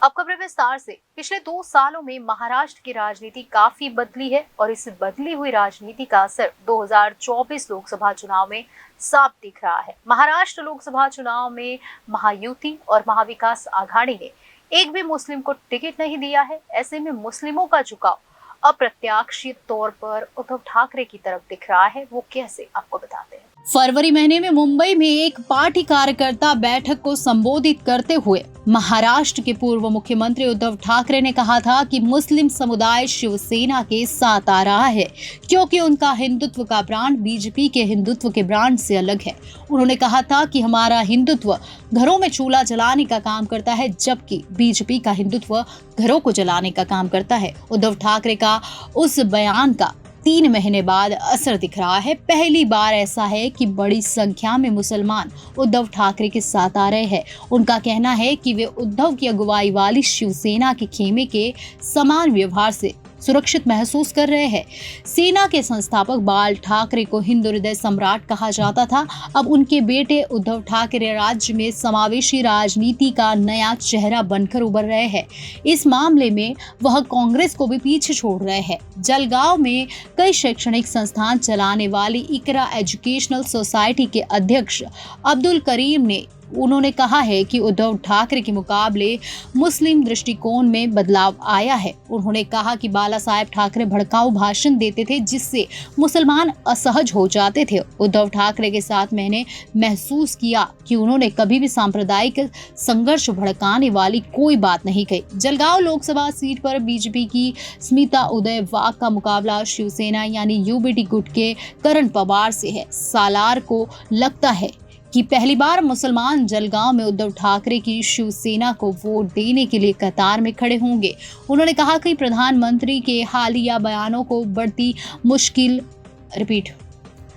अब खबरें विस्तार से। पिछले 2 सालों में महाराष्ट्र की राजनीति काफी बदली है और इस बदली हुई राजनीति का असर 2024 लोकसभा चुनाव में साफ दिख रहा है। महाराष्ट्र लोकसभा चुनाव में महायुति और महाविकास आघाड़ी ने एक भी मुस्लिम को टिकट नहीं दिया है। ऐसे में मुस्लिमों का झुकाव अप्रत्याशित तौर पर उद्धव ठाकरे की तरफ दिख रहा है। वो कैसे, आपको बताते हैं। फरवरी महीने में मुंबई में एक पार्टी कार्यकर्ता बैठक को संबोधित करते हुए महाराष्ट्र के पूर्व मुख्यमंत्री उद्धव ठाकरे ने कहा था कि मुस्लिम समुदाय शिवसेना के साथ आ रहा है क्योंकि उनका हिंदुत्व का ब्रांड बीजेपी के हिंदुत्व के ब्रांड से अलग है। उन्होंने कहा था कि हमारा हिंदुत्व घरों में चूल्हा जलाने का काम करता है, जबकि बीजेपी का हिंदुत्व घरों को जलाने का काम करता है। उद्धव ठाकरे का उस बयान का 3 महीने बाद असर दिख रहा है। पहली बार ऐसा है कि बड़ी संख्या में मुसलमान उद्धव ठाकरे के साथ आ रहे हैं। उनका कहना है कि वे उद्धव की अगुवाई वाली शिवसेना के खेमे के समान व्यवहार से सुरक्षित महसूस कर रहे हैं। सेना के संस्थापक बाल ठाकरे को हिंदू हृदय सम्राट कहा जाता था। अब उनके बेटे उद्धव ठाकरे राज्य में समावेशी राजनीति का नया चेहरा बनकर उभर रहे हैं। इस मामले में वह कांग्रेस को भी पीछे छोड़ रहे हैं। जलगांव में कई शैक्षणिक संस्थान चलाने वाली इकरा एजुकेशनल सोसाइटी के अध्यक्ष अब्दुल करीम ने उन्होंने कहा है कि उद्धव ठाकरे के मुकाबले मुस्लिम दृष्टिकोण में बदलाव आया है। उन्होंने कहा कि बाला साहेब ठाकरे भड़काऊ भाषण देते थे जिससे मुसलमान असहज हो जाते थे। उद्धव ठाकरे के साथ मैंने महसूस किया कि उन्होंने कभी भी सांप्रदायिक संघर्ष भड़काने वाली कोई बात नहीं कही। जलगांव लोकसभा सीट पर बीजेपी की स्मिता उदय वाघ का मुकाबला शिवसेना यानी यूबीटी गुट के करण पवार से है। सालार को लगता है कि पहली बार मुसलमान जलगांव में उद्धव ठाकरे की शिवसेना को वोट देने के लिए कतार में खड़े होंगे। उन्होंने कहा कि प्रधानमंत्री के हालिया बयानों को बढ़ती मुश्किल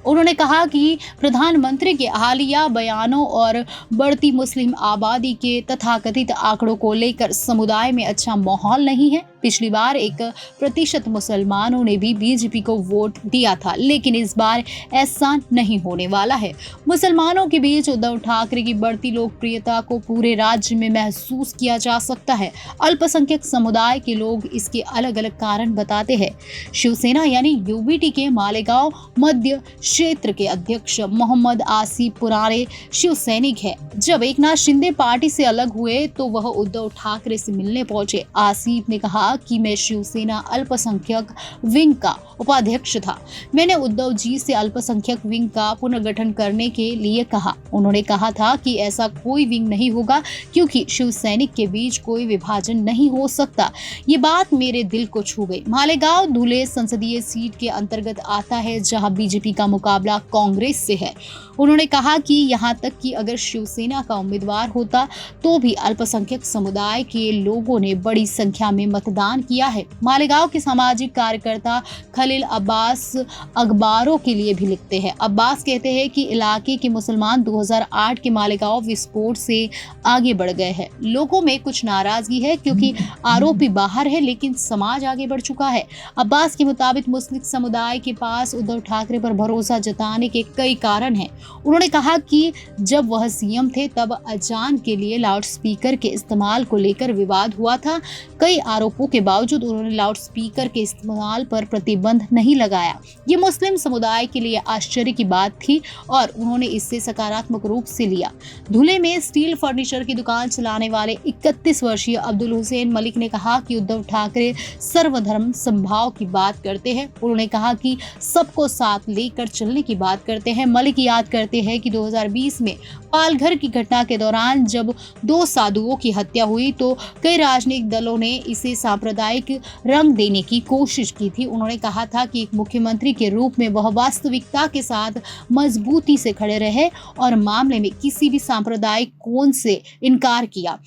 उन्होंने कहा कि प्रधानमंत्री के हालिया बयानों और बढ़ती मुस्लिम आबादी के तथाकथित आंकड़ों को लेकर समुदाय में अच्छा माहौल नहीं है। पिछली बार 1% मुसलमानों ने भी बीजेपी को वोट दिया था, लेकिन इस बार ऐसा नहीं होने वाला है। मुसलमानों के बीच उद्धव ठाकरे की बढ़ती लोकप्रियता को पूरे राज्य में महसूस किया जा सकता है। अल्पसंख्यक समुदाय के लोग इसके अलग अलग कारण बताते हैं। शिवसेना यानी यूबीटी के मालेगांव मध्य क्षेत्र के अध्यक्ष मोहम्मद आसिफ पुराने शिव सैनिक है। जब एकनाथ शिंदे पार्टी से अलग हुए तो वह उद्धव ठाकरे से मिलने पहुंचे। आसिफ ने कहा कि मैं शिवसेना अल्पसंख्यक विंग का उपाध्यक्ष था। मैंने उद्धव जी से अल्पसंख्यक विंग का पुनर्गठन करने के लिए कहा। उन्होंने कहा था कि ऐसा कोई विंग नहीं होगा क्योंकि शिव सैनिक के बीच कोई विभाजन नहीं हो सकता। ये बात मेरे दिल को छू गई। मालेगांव धुले संसदीय सीट के अंतर्गत आता है जहां बीजेपी का मुकाबला कांग्रेस से है। उन्होंने कहा कि यहां तक कि अगर शिवसेना का उम्मीदवार होता तो भी अल्पसंख्यक समुदाय के लोगों ने बड़ी संख्या में मतदान किया है। मालेगांव के सामाजिक कार्यकर्ता खलील अब्बास अखबारों के लिए भी लिखते हैं। अब्बास कहते हैं कि इलाके के मुसलमान 2008 के मालेगांव विस्फोट से आगे बढ़ गए हैं। लोगों में कुछ नाराजगी है क्योंकि आरोपी बाहर है, लेकिन समाज आगे बढ़ चुका है। अब्बास के मुताबिक मुस्लिम समुदाय के पास उद्धव ठाकरे पर भरोसा जताने के कई कारण हैं। उन्होंने कहा कि जब वह सीएम थे तब अजान के लिए लाउडस्पीकर के इस्तेमाल को लेकर विवाद हुआ था। कई आरोपों के बावजूद उन्होंने लाउडस्पीकर के इस्तेमाल पर प्रतिबंध नहीं लगाया। ये मुस्लिम समुदाय के लिए आश्चर्य की बात थी और उन्होंने इसे सकारात्मक रूप से लिया। धुले में स्टील फर्नीचर की दुकान चलाने वाले 31 वर्षीय अब्दुल हुसैन मलिक ने कहा कि उद्धव ठाकरे सर्वधर्म समभाव की बात करते हैं। उन्होंने कहा कि सबको साथ लेकर चलने की बात करते हैं। मलिक याद करते हैं कि 2020 में पालघर की घटना के दौरान जब 2 साधुओं की हत्या हुई तो कई राजनीतिक दलों ने इसे सांप्रदायिक रंग देने की कोशिश की थी। उन्होंने कहा था कि एक मुख्यमंत्री के रूप में वह वास्तविकता के साथ मजबूती से खड़े रहे और मामले में किसी भी सांप्रदायिक कोण से इनकार किया।